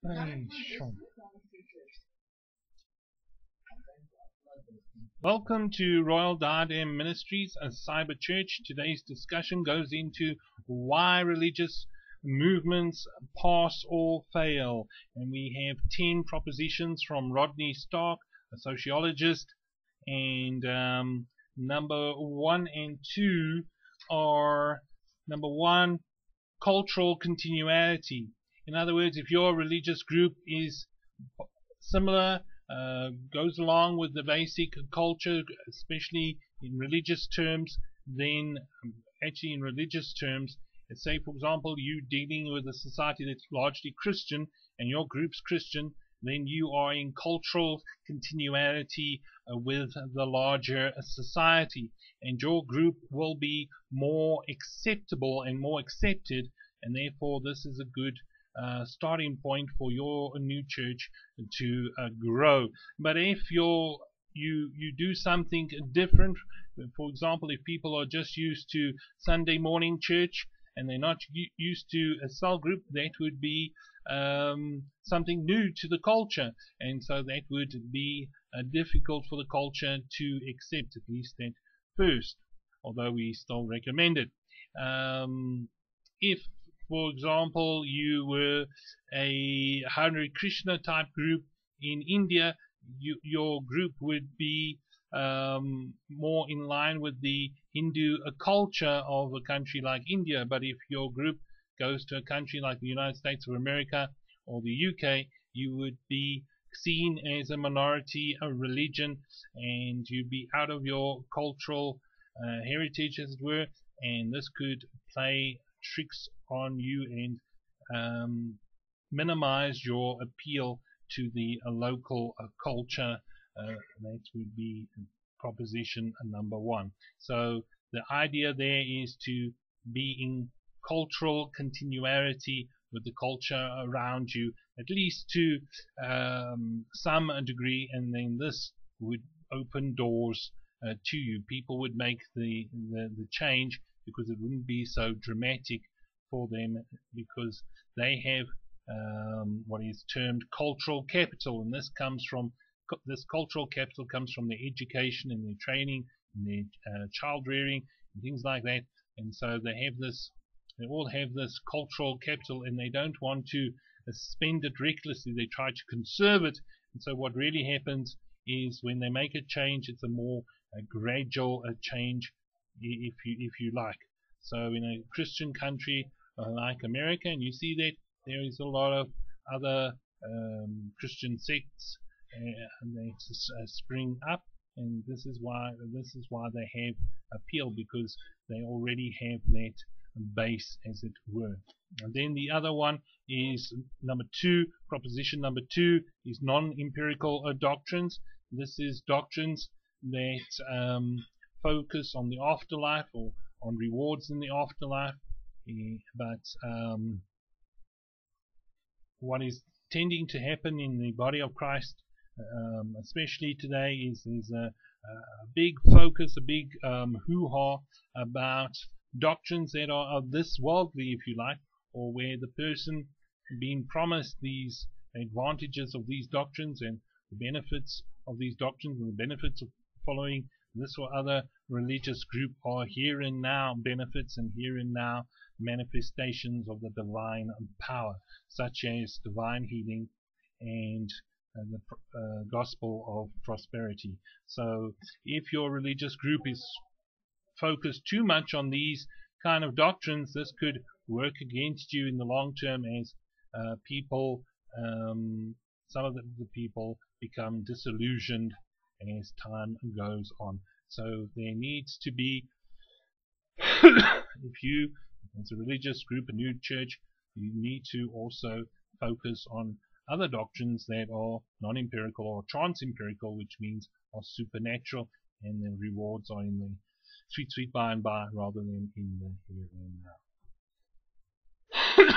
Hey, Sean. Welcome to Royal Diadem Ministries, a cyber church. Today's discussion goes into why religious movements pass or fail. And we have 10 propositions from Rodney Stark, a sociologist. And number 1 and 2 are number 1, cultural continuity. In other words, if your religious group is similar, goes along with the basic culture, especially in religious terms, then actually in religious terms, say for example you dealing with a society that's largely Christian and your group's Christian, then you are in cultural continuity with the larger society, and your group will be more acceptable and more accepted, and therefore this is a good starting point for your new church to grow. But if you do something different, for example, if people are just used to Sunday morning church and they're not used to a cell group, that would be something new to the culture, and so that would be difficult for the culture to accept, at least at first, although we still recommend it. If, for example, you were a Hare Krishna type group in India, your group would be more in line with the Hindu culture of a country like India. But if your group goes to a country like the United States of America or the UK, you would be seen as a minority, a religion, and you'd be out of your cultural heritage, as it were, and this could play tricks on you and minimize your appeal to the local culture. That would be proposition number 1. So the idea there is to be in cultural continuity with the culture around you, at least to some degree, and then this would open doors to you. People would make the change because it wouldn't be so dramatic for them, because they have what is termed cultural capital, and this cultural capital comes from their education and their training and their child rearing and things like that. And so they all have this cultural capital, and they don't want to spend it recklessly. They try to conserve it, and so what really happens is when they make a change, it's a more gradual change, if you like. So in a Christian country like America, and you see that there is a lot of other Christian sects and they spring up, and this is why they have appeal, because they already have that base, as it were. And then the other one is number 2. Proposition number 2 is non-empirical doctrines. This is doctrines that focus on the afterlife or on rewards in the afterlife, but what is tending to happen in the body of Christ, especially today, is a big focus, a big hoo-ha about doctrines that are of this worldly, if you like, or where the person being promised these advantages of these doctrines and the benefits of these doctrines and the benefits of following this or other religious group are here and now benefits and here and now manifestations of the divine power, such as divine healing and the gospel of prosperity. So if your religious group is focused too much on these kind of doctrines, this could work against you in the long term, as some of the people become disillusioned as time goes on. So there needs to be, if you, as a religious group, a new church, you need to also focus on other doctrines that are non-empirical or trans-empirical, which means are supernatural, and the rewards are in the sweet by and by rather than in the here and now.